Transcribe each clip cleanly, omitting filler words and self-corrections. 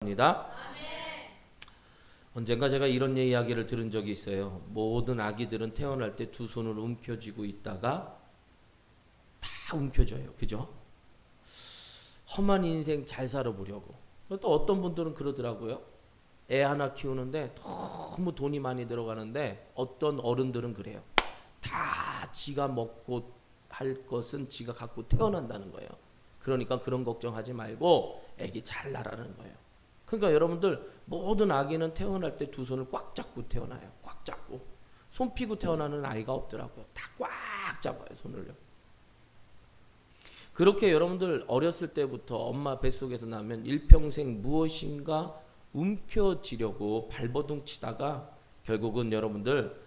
합니다. 언젠가 제가 이런 이야기를 들은 적이 있어요. 모든 아기들은 태어날 때 두 손을 움켜쥐고 있다가 다 움켜져요. 그죠? 험한 인생 잘 살아보려고. 또 어떤 분들은 그러더라고요. 애 하나 키우는데 너무 돈이 많이 들어가는데 어떤 어른들은 그래요. 다 지가 먹고 할 것은 지가 갖고 태어난다는 거예요. 그러니까 그런 걱정하지 말고 애기 잘 나라는 거예요. 그러니까 여러분들 모든 아기는 태어날 때 두 손을 꽉 잡고 태어나요. 꽉 잡고. 손 피고 태어나는 아이가 없더라고요. 다 꽉 잡아요. 손을요. 그렇게 여러분들 어렸을 때부터 엄마 뱃속에서 나면 일평생 무엇인가 움켜쥐려고 발버둥 치다가 결국은 여러분들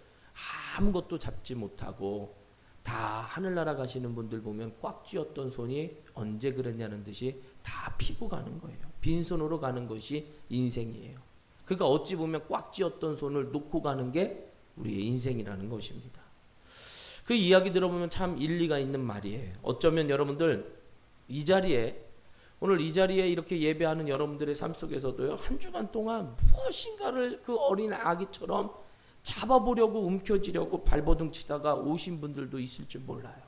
아무것도 잡지 못하고 다 하늘나라 가시는 분들 보면 꽉 쥐었던 손이 언제 그랬냐는 듯이 다 피고 가는 거예요. 빈손으로 가는 것이 인생이에요. 그러니까 어찌 보면 꽉 쥐었던 손을 놓고 가는 게 우리의 인생이라는 것입니다. 그 이야기 들어보면 참 일리가 있는 말이에요. 어쩌면 여러분들 이 자리에 오늘 이 자리에 이렇게 예배하는 여러분들의 삶 속에서도요, 한 주간 동안 무엇인가를 그 어린 아기처럼 잡아보려고 움켜쥐려고 발버둥 치다가 오신 분들도 있을 줄 몰라요.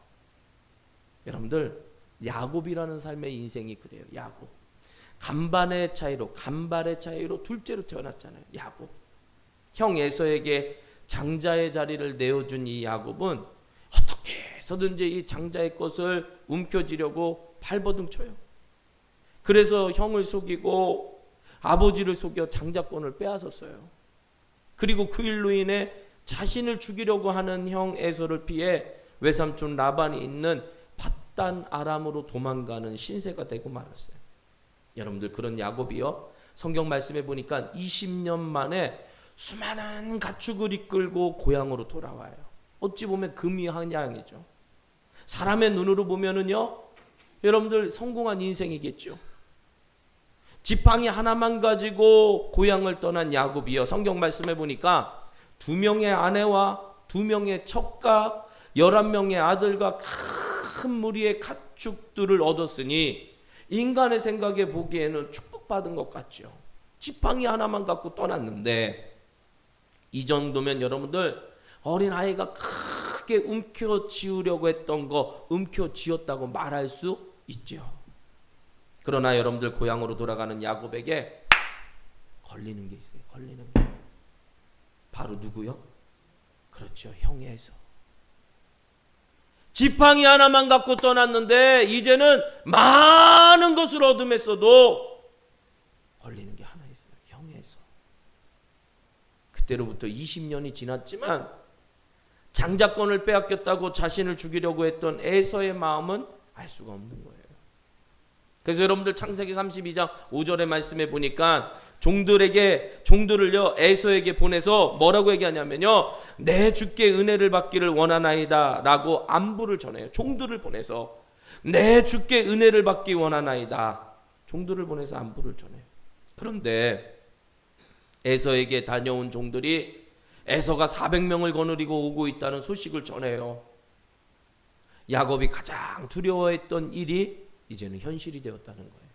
여러분들 야곱이라는 삶의 인생이 그래요. 야곱. 간발의 차이로 둘째로 태어났잖아요. 야곱. 형 에서에게 장자의 자리를 내어준 이 야곱은 어떻게 해서든지 이 장자의 것을 움켜쥐려고 발버둥 쳐요. 그래서 형을 속이고 아버지를 속여 장자권을 빼앗았어요. 그리고 그 일로 인해 자신을 죽이려고 하는 형 에서를 피해 외삼촌 라반이 있는 밧단 아람으로 도망가는 신세가 되고 말았어요. 여러분들 그런 야곱이요, 성경 말씀해 보니까 20년 만에 수많은 가축을 이끌고 고향으로 돌아와요. 어찌 보면 금이 한 양이죠. 사람의 눈으로 보면은요, 여러분들 성공한 인생이겠죠. 지팡이 하나만 가지고 고향을 떠난 야곱이요, 성경 말씀해 보니까 2명의 아내와 2명의 첩과 11명의 아들과 큰 무리의 가축들을 얻었으니 인간의 생각에 보기에는 축복받은 것 같죠. 지팡이 하나만 갖고 떠났는데 이 정도면 여러분들 어린아이가 크게 움켜쥐으려고 했던 거 움켜쥐었다고 말할 수 있죠. 그러나 여러분들 고향으로 돌아가는 야곱에게 걸리는 게 있어요. 걸리는 게. 바로 누구요? 그렇죠. 형의 에서. 지팡이 하나만 갖고 떠났는데 이제는 많은 것을 얻음했어도 걸리는 게 하나 있어요. 형의 에서. 그때로부터 20년이 지났지만 장자권을 빼앗겼다고 자신을 죽이려고 했던 에서의 마음은 알 수가 없는 거예요. 그래서 여러분들 창세기 32장 5절의 말씀에 보니까 종들을요 에서에게 보내서 뭐라고 얘기하냐면요, 내 주께 은혜를 받기를 원하나이다 라고 안부를 전해요. 종들을 보내서 내 주께 은혜를 받기 원하나이다, 종들을 보내서 안부를 전해요. 그런데 에서에게 다녀온 종들이 에서가 400명을 거느리고 오고 있다는 소식을 전해요. 야곱이 가장 두려워했던 일이 이제는 현실이 되었다는 거예요.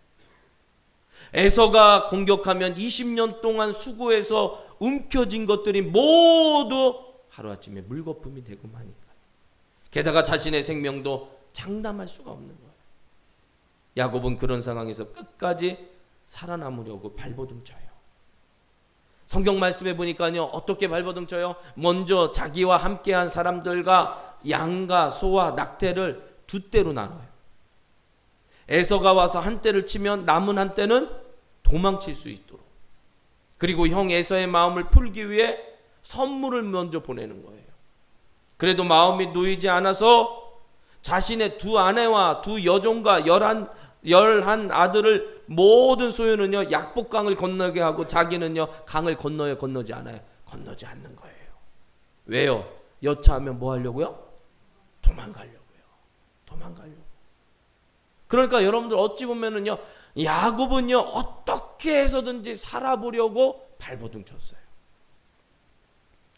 에서가 공격하면 20년 동안 수고해서 움켜쥔 것들이 모두 하루아침에 물거품이 되고 마니까. 게다가 자신의 생명도 장담할 수가 없는 거예요. 야곱은 그런 상황에서 끝까지 살아남으려고 발버둥 쳐요. 성경 말씀에 보니까요, 어떻게 발버둥 쳐요? 먼저 자기와 함께한 사람들과 양과 소와 낙태를 두 떼로 나눠요. 에서가 와서 한 떼를 치면 남은 한 떼는 도망칠 수 있도록. 그리고 형 에서의 마음을 풀기 위해 선물을 먼저 보내는 거예요. 그래도 마음이 놓이지 않아서 자신의 2 아내와 2 여종과 11 아들을 모든 소유는요 약복강을 건너게 하고 자기는요 강을 건너요, 건너지 않아요? 건너지 않는 거예요. 왜요? 여차하면 뭐 하려고요? 도망가려고요. 그러니까 여러분들 어찌 보면은요, 야곱은요 어떻게 해서든지 살아보려고 발버둥 쳤어요.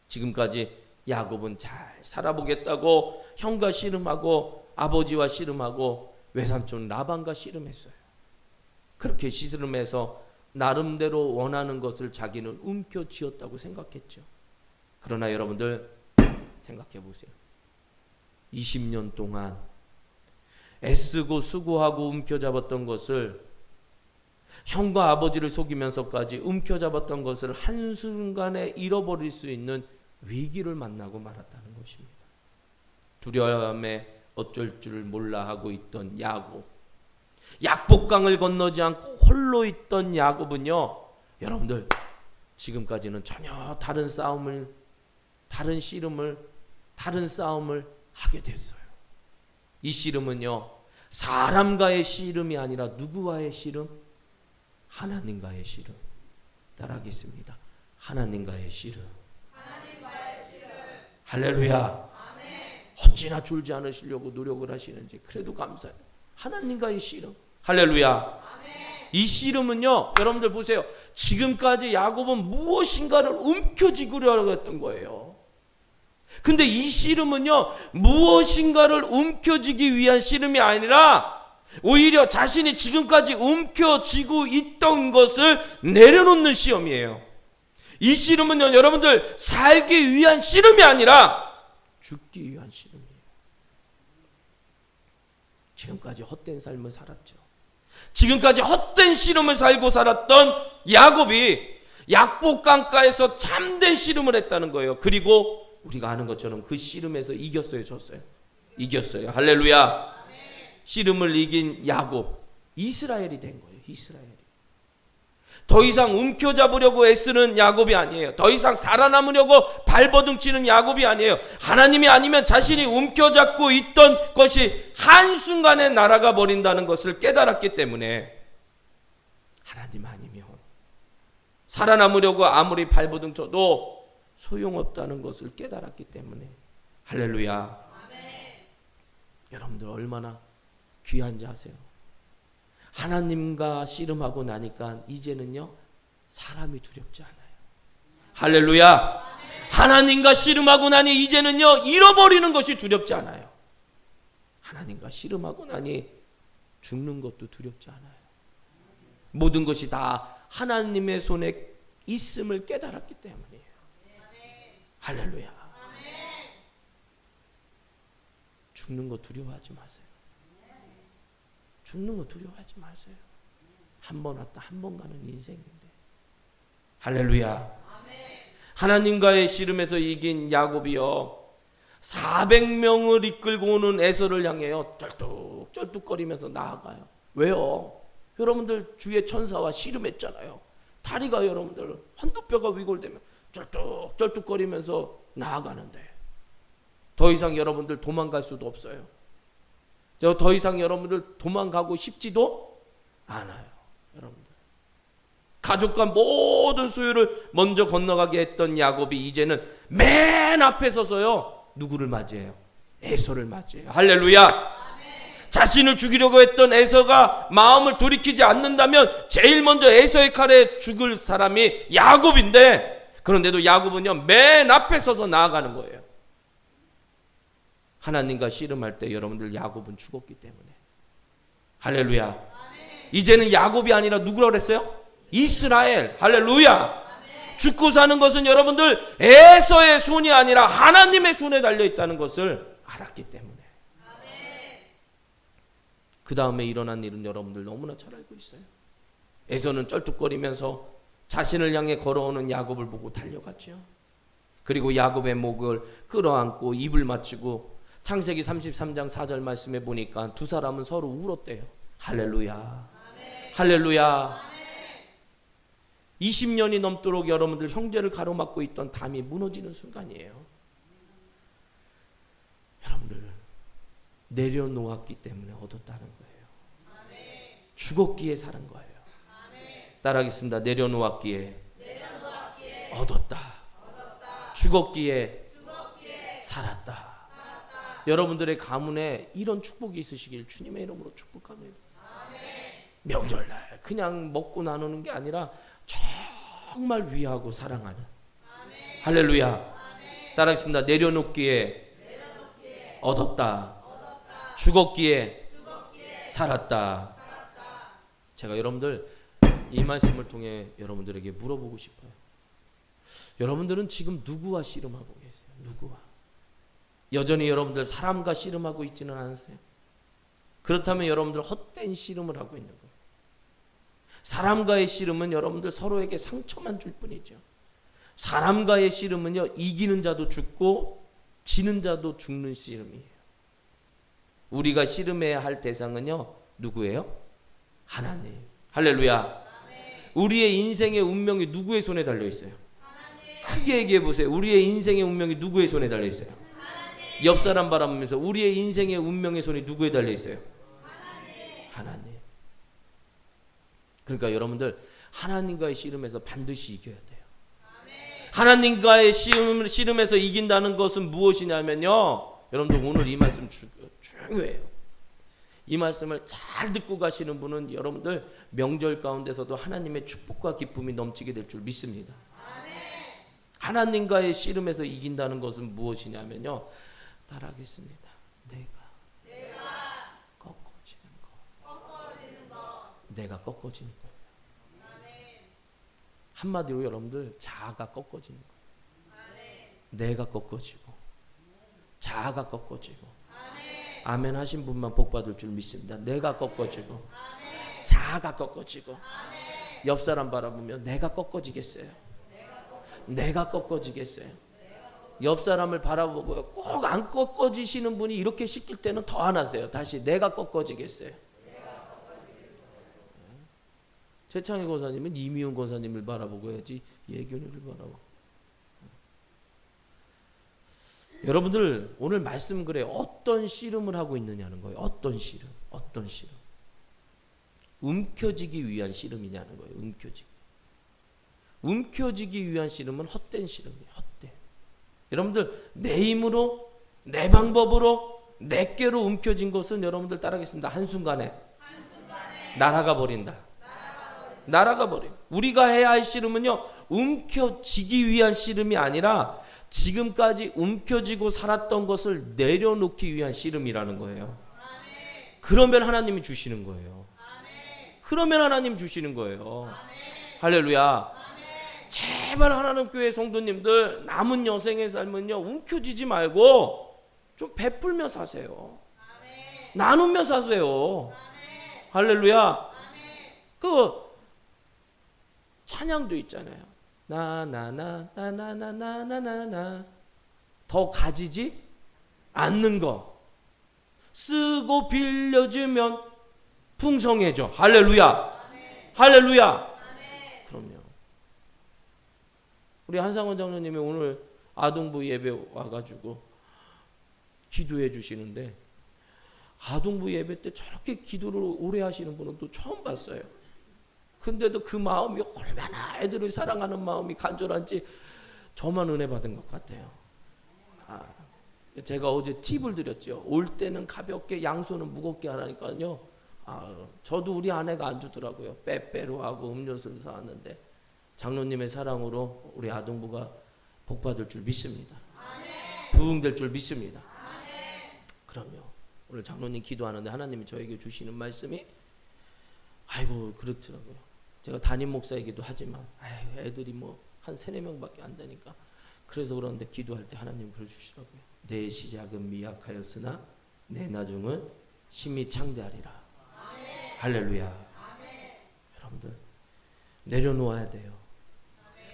지금까지 야곱은 잘 살아보겠다고 형과 씨름하고 아버지와 씨름하고 외삼촌 라반과 씨름했어요. 그렇게 씨름해서 나름대로 원하는 것을 자기는 움켜쥐었다고 생각했죠. 그러나 여러분들 생각해 보세요. 20년 동안 애쓰고 수고하고 움켜잡았던 것을, 형과 아버지를 속이면서까지 움켜잡았던 것을 한순간에 잃어버릴 수 있는 위기를 만나고 말았다는 것입니다. 두려움에 어쩔 줄 몰라 하고 있던 야곱, 약복강을 건너지 않고 홀로 있던 야곱은요, 여러분들 지금까지는 전혀 다른 싸움을, 다른 씨름을, 다른 싸움을 하게 됐어요. 이 씨름은요, 사람과의 씨름이 아니라 누구와의 씨름? 하나님과의 씨름. 따라하겠습니다. 하나님과의 씨름. 할렐루야. 어찌나 졸지 않으시려고 노력을 하시는지 그래도 감사해요. 하나님과의 씨름. 할렐루야. 이 씨름은요, 여러분들 보세요. 지금까지 야곱은 무엇인가를 움켜쥐으려고 했던 거예요. 근데 이 씨름은요, 무엇인가를 움켜쥐기 위한 씨름이 아니라 오히려 자신이 지금까지 움켜쥐고 있던 것을 내려놓는 시험이에요. 이 씨름은요, 여러분들 살기 위한 씨름이 아니라 죽기 위한 씨름이에요. 지금까지 헛된 삶을 살았죠. 지금까지 헛된 씨름을 살고 살았던 야곱이 약복강가에서 참된 씨름을 했다는 거예요. 그리고 우리가 아는 것처럼 그 씨름에서 이겼어요, 졌어요? 이겼어요. 할렐루야. 씨름을 이긴 야곱, 이스라엘이 된 거예요. 이스라엘이. 더 이상 움켜잡으려고 애쓰는 야곱이 아니에요. 더 이상 살아남으려고 발버둥치는 야곱이 아니에요. 하나님이 아니면 자신이 움켜잡고 있던 것이 한순간에 날아가 버린다는 것을 깨달았기 때문에, 하나님 아니면 살아남으려고 아무리 발버둥쳐도 소용없다는 것을 깨달았기 때문에, 할렐루야. 아멘. 여러분들 얼마나 귀한지 아세요? 하나님과 씨름하고 나니까 이제는요, 사람이 두렵지 않아요. 할렐루야. 아멘. 하나님과 씨름하고 나니 이제는요, 잃어버리는 것이 두렵지 않아요. 하나님과 씨름하고 나니 죽는 것도 두렵지 않아요. 모든 것이 다 하나님의 손에 있음을 깨달았기 때문이에요. 할렐루야. 죽는 거 두려워하지 마세요. 죽는 거 두려워하지 마세요. 한 번 왔다 한 번 가는 인생인데. 할렐루야. 하나님과의 씨름에서 이긴 야곱이요, 400명을 이끌고 오는 에서를 향해요, 쩔뚝쩔뚝거리면서 나아가요. 왜요? 여러분들 주의 천사와 씨름했잖아요. 다리가 여러분들 환도뼈가 위골되면 쩔뚝쩔뚝거리면서 나아가는데, 더 이상 여러분들 도망갈 수도 없어요. 더 이상 여러분들 도망가고 싶지도 않아요. 여러분들 가족과 모든 소유를 먼저 건너가게 했던 야곱이 이제는 맨 앞에 서서요, 누구를 맞이해요? 에서를 맞이해요. 할렐루야. 아멘. 자신을 죽이려고 했던 에서가 마음을 돌이키지 않는다면 제일 먼저 에서의 칼에 죽을 사람이 야곱인데, 그런데도 야곱은요, 맨 앞에 서서 나아가는 거예요. 하나님과 씨름할 때 여러분들 야곱은 죽었기 때문에. 할렐루야. 아멘. 이제는 야곱이 아니라 누구라고 그랬어요? 이스라엘. 할렐루야. 아멘. 죽고 사는 것은 여러분들 에서의 손이 아니라 하나님의 손에 달려 있다는 것을 알았기 때문에. 그 다음에 일어난 일은 여러분들 너무나 잘 알고 있어요. 에서는 쩔뚝거리면서 자신을 향해 걸어오는 야곱을 보고 달려갔죠. 그리고 야곱의 목을 끌어안고 입을 맞추고, 창세기 33장 4절 말씀에 보니까 두 사람은 서로 울었대요. 할렐루야. 아멘. 할렐루야. 아멘. 20년이 넘도록 여러분들 형제를 가로막고 있던 담이 무너지는 순간이에요. 여러분들 내려놓았기 때문에 얻었다는 거예요. 아멘. 죽었기에 사는 거예요. 아멘. 따라하겠습니다. 내려놓았기에 얻었다. 죽었기에 살았다. 여러분들의 가문에 이런 축복이 있으시길 주님의 이름으로 축복합니다. 명절날 그냥 먹고 나누는 게 아니라 정말 위하고 사랑하는. 할렐루야. 따라하겠습니다. 내려놓기에 얻었다. 죽었기에 살았다. 제가 여러분들 이 말씀을 통해 여러분들에게 물어보고 싶어요. 여러분들은 지금 누구와 씨름하고 계세요? 누구와? 여전히 여러분들 사람과 씨름하고 있지는 않으세요? 그렇다면 여러분들 헛된 씨름을 하고 있는 거예요. 사람과의 씨름은 여러분들 서로에게 상처만 줄 뿐이죠. 사람과의 씨름은요, 이기는 자도 죽고 지는 자도 죽는 씨름이에요. 우리가 씨름해야 할 대상은요, 누구예요? 하나님. 할렐루야. 우리의 인생의 운명이 누구의 손에 달려 있어요? 크게 얘기해 보세요. 우리의 인생의 운명이 누구의 손에 달려 있어요? 옆 사람 바라보면서 우리의 인생의 운명의 손이 누구에 달려 있어요? 하나님. 그러니까 여러분들 하나님과의 씨름에서 반드시 이겨야 돼요. 하나님과의 씨름에서 이긴다는 것은 무엇이냐면요, 여러분들 오늘 이 말씀 중요해요. 이 말씀을 잘 듣고 가시는 분은 여러분들 명절 가운데서도 하나님의 축복과 기쁨이 넘치게 될 줄 믿습니다. 하나님과의 씨름에서 이긴다는 것은 무엇이냐면요, 따라하겠습니다. 내가 꺾어지는 거. 내가 꺾어지는 거예요. 한마디로 여러분들 자아가 꺾어지는 거예요. 내가 꺾어지고 자아가 꺾어지고. 아멘 하신 분만 복 받을 줄 믿습니다. 내가 꺾어지고 자아가 꺾어지고. 옆 사람 바라보면 내가 꺾어지겠어요? 내가 꺾어지겠어요? 옆 사람을 바라보고요, 꼭 안 꺾어지시는 분이 이렇게 시킬 때는 더 안 하세요. 다시 내가 꺾어지겠어요? 최창희 권사님은 이미훈 권사님을 바라보고 해야지 예균이를 바라보고. 여러분들 오늘 말씀 그래요. 어떤 씨름을 하고 있느냐는 거예요. 어떤 씨름? 움켜쥐기 위한 씨름이냐는 거예요. 움켜쥐기 위한 씨름은 헛된 씨름이에요. 헛된. 여러분들 내 힘으로, 내 방법으로, 내 꾀로 움켜진 것은 여러분들 따라하겠습니다. 한순간에 날아가 버린다. 날아가 버려. 우리가 해야 할 씨름은요, 움켜쥐기 위한 씨름이 아니라 지금까지 움켜쥐고 살았던 것을 내려놓기 위한 씨름이라는 거예요. 그러면 하나님이 주시는 거예요. 그러면 하나님 주시는 거예요. 할렐루야. 제발 하나님 교회 성도님들 남은 여생의 삶은요, 움켜쥐지 말고 좀 베풀며 사세요. 나누며 사세요. 할렐루야. 그 찬양도 있잖아요. 나나나나나나나나나 더 가지지 않는 거 쓰고 빌려주면 풍성해져. 할렐루야. 할렐루야. 그럼요. 우리 한상원 장로님이 오늘 아동부 예배 와가지고 기도해 주시는데, 아동부 예배 때 저렇게 기도를 오래 하시는 분은 또 처음 봤어요. 근데도 그 마음이 얼마나 애들을 사랑하는 마음이 간절한지 저만 은혜 받은 것 같아요. 제가 어제 팁을 드렸죠. 올 때는 가볍게, 양손은 무겁게 하라니까요. 저도 우리 아내가 안 주더라고요. 빼빼로 하고 음료수를 사왔는데, 장로님의 사랑으로 우리 아동부가 복 받을 줄 믿습니다. 부흥될 줄 믿습니다. 그럼요. 오늘 장로님 기도하는데 하나님이 저에게 주시는 말씀이, 아이고 그렇더라고요. 제가 담임 목사이기도 하지만 애들이 뭐 한 3-4명밖에 안 되니까, 그래서 그러는데 기도할 때 하나님 그러시더라고요. 내 시작은 미약하였으나 내 나중은 심히 창대하리라. 할렐루야. 여러분들 내려놓아야 돼요.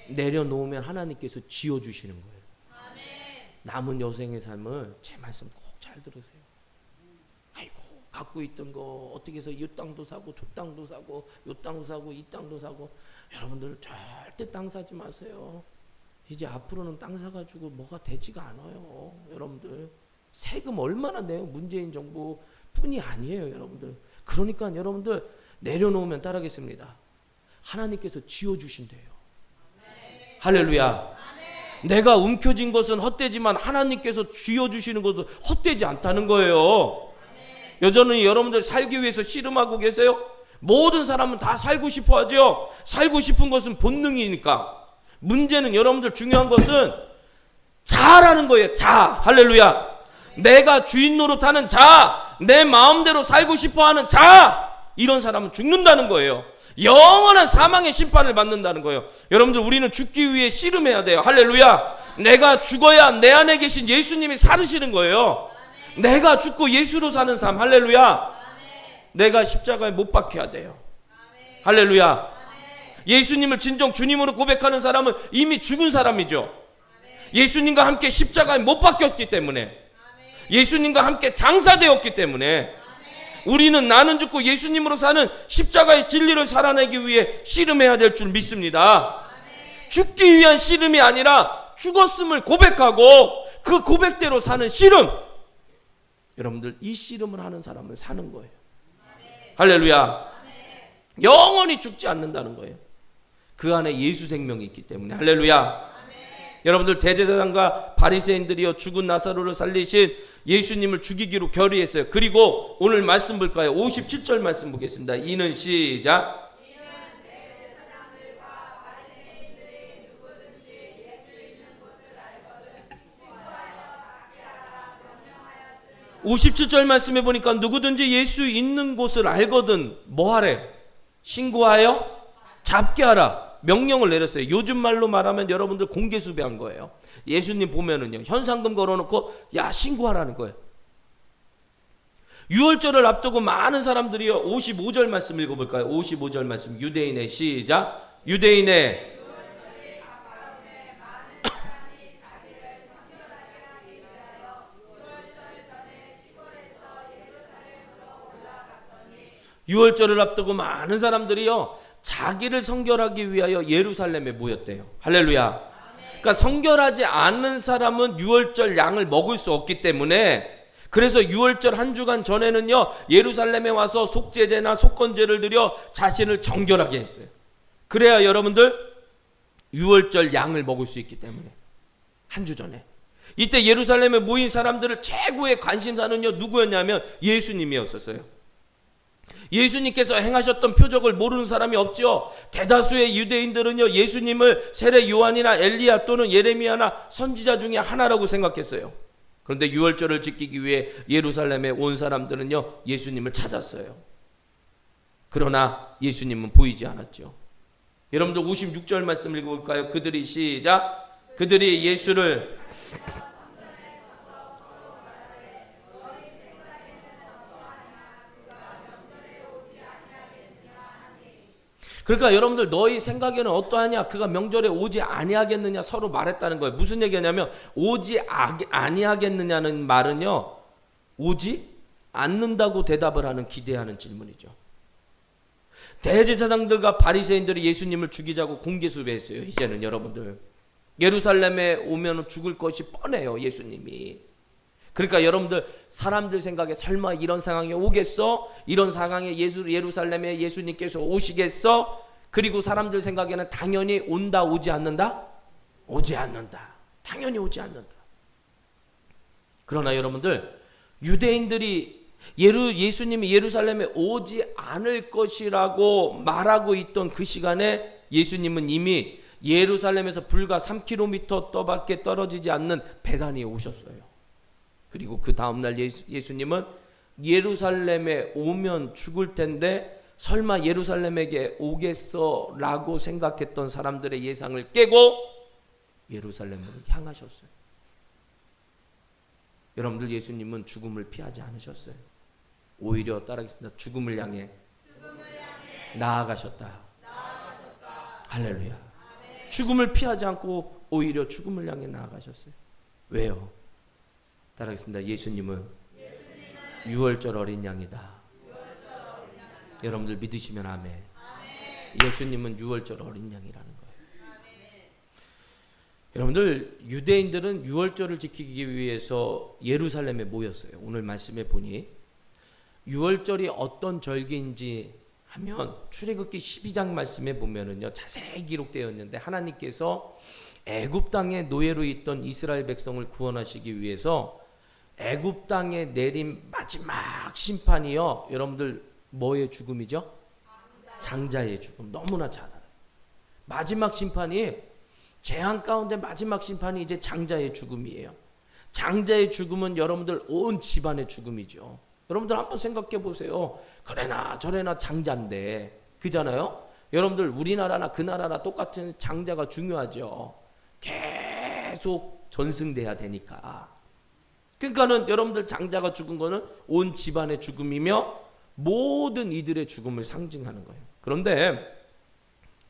내려놓으면 하나님께서 지어주시는 거예요. 남은 여생의 삶을 제 말씀 꼭 잘 들으세요. 아이고 갖고 있던 거 어떻게 해서 이 땅도 사고 저 땅도 사고 이 땅도 사고 이 땅도 사고. 여러분들 절대 땅 사지 마세요. 이제 앞으로는 땅 사가지고 뭐가 되지가 않아요. 여러분들 세금 얼마나 내요? 문재인 정부 뿐이 아니에요. 여러분들. 그러니까 여러분들 내려놓으면 따라하겠습니다. 하나님께서 지어주신대요. 할렐루야. 내가 움켜쥔 것은 헛되지만 하나님께서 쥐어주시는 것은 헛되지 않다는 거예요. 여전히 여러분들 살기 위해서 씨름하고 계세요? 모든 사람은 다 살고 싶어 하죠. 살고 싶은 것은 본능이니까. 문제는 여러분들 중요한 것은 자아라는 거예요. 자아. 할렐루야. 내가 주인 노릇하는 자아, 내 마음대로 살고 싶어 하는 자아, 이런 사람은 죽는다는 거예요. 영원한 사망의 심판을 받는다는 거예요. 여러분들, 우리는 죽기 위해 씨름해야 돼요. 할렐루야. 내가 죽어야 내 안에 계신 예수님이 살으시는 거예요. 내가 죽고 예수로 사는 삶. 할렐루야. 내가 십자가에 못 박혀야 돼요. 할렐루야. 예수님을 진정 주님으로 고백하는 사람은 이미 죽은 사람이죠. 예수님과 함께 십자가에 못 박혔기 때문에, 예수님과 함께 장사되었기 때문에 우리는 나는 죽고 예수님으로 사는 십자가의 진리를 살아내기 위해 씨름해야 될 줄 믿습니다. 죽기 위한 씨름이 아니라 죽었음을 고백하고 그 고백대로 사는 씨름. 여러분들, 이 씨름을 하는 사람은 사는 거예요. 할렐루야. 영원히 죽지 않는다는 거예요. 그 안에 예수 생명이 있기 때문에. 할렐루야. 여러분들, 대제사장과 바리새인들이요 죽은 나사로를 살리신 예수님을 죽이기로 결의했어요. 그리고 오늘 말씀 볼까요? 57절 말씀 보겠습니다. 이는 시작. 57절 말씀해 보니까 누구든지 예수 있는 곳을 알거든 뭐 하래? 신고하여 잡게 하라. 명령을 내렸어요. 요즘 말로 말하면 여러분들 공개 수배한 거예요. 예수님 보면은요, 현상금 걸어놓고 야, 신고하라는 거예요. 유월절을 앞두고 많은 사람들이요, 55절 말씀 읽어볼까요? 55절 말씀, 유대인의 시작. 유대인의 유월절을 앞두고 많은 사람들이요, 자기를 성결하기 위하여 예루살렘에 모였대요. 할렐루야. 그러니까 성결하지 않는 사람은 유월절 양을 먹을 수 없기 때문에, 그래서 유월절 한 주간 전에는요, 예루살렘에 와서 속죄제나 속건제를 드려 자신을 정결하게 했어요. 그래야 여러분들 유월절 양을 먹을 수 있기 때문에. 한 주 전에 이때 예루살렘에 모인 사람들을 최고의 관심사는요, 누구였냐면 예수님이었었어요. 예수님께서 행하셨던 표적을 모르는 사람이 없죠. 대다수의 유대인들은요, 예수님을 세례 요한이나 엘리야 또는 예레미야나 선지자 중에 하나라고 생각했어요. 그런데 유월절을 지키기 위해 예루살렘에 온 사람들은요, 예수님을 찾았어요. 그러나 예수님은 보이지 않았죠. 여러분들 56절 말씀 읽어볼까요? 그들이 시작. 그들이 예수를 그러니까 여러분들, 너희 생각에는 어떠하냐? 그가 명절에 오지 아니하겠느냐? 서로 말했다는 거예요. 무슨 얘기냐면, 오지 아니하겠느냐는 말은요, 오지 않는다고 대답을 하는, 기대하는 질문이죠. 대제사장들과 바리새인들이 예수님을 죽이자고 공개 수배했어요. 이제는 여러분들, 예루살렘에 오면 죽을 것이 뻔해요, 예수님이. 그러니까 여러분들, 사람들 생각에 설마 이런 상황이 오겠어? 이런 상황에 예루살렘에 예수님께서 오시겠어? 그리고 사람들 생각에는 당연히 온다, 오지 않는다? 오지 않는다. 당연히 오지 않는다. 그러나 여러분들, 유대인들이 예수님이 예루살렘에 오지 않을 것이라고 말하고 있던 그 시간에 예수님은 이미 예루살렘에서 불과 3km 떠밖에 떨어지지 않는 베다니에 오셨어요. 그리고 그 다음날 예수님은 예루살렘에 오면 죽을 텐데 설마 예루살렘에게 오겠어? 라고 생각했던 사람들의 예상을 깨고 예루살렘으로 향하셨어요. 여러분들, 예수님은 죽음을 피하지 않으셨어요. 오히려 따라하겠습니다. 죽음을 향해 나아가셨다. 할렐루야. 죽음을 피하지 않고 오히려 죽음을 향해 나아가셨어요. 왜요? 따라하겠습니다. 예수님은 유월절 어린 양이다. 여러분들 믿으시면 아멘. 예수님은 유월절 어린 양이라는 거예요. 여러분들, 유대인들은 유월절을 지키기 위해서 예루살렘에 모였어요. 오늘 말씀에 보니 유월절이 어떤 절기인지 하면 출애굽기 12장 말씀에 보면은요, 자세히 기록되어 있는데, 하나님께서 애굽 땅에 노예로 있던 이스라엘 백성을 구원하시기 위해서 애굽 땅에 내린 마지막 심판이요, 여러분들 뭐의 죽음이죠? 장자의 죽음. 너무나 잘 알아요. 마지막 심판이, 재앙 가운데 마지막 심판이 이제 장자의 죽음이에요. 장자의 죽음은 여러분들 온 집안의 죽음이죠. 여러분들 한번 생각해 보세요. 그래나 저래나 장자인데, 그잖아요. 여러분들 우리나라나 그 나라나 똑같은 장자가 중요하죠. 계속 전승돼야 되니까. 그러니까는 여러분들 장자가 죽은 거는 온 집안의 죽음이며 모든 이들의 죽음을 상징하는 거예요. 그런데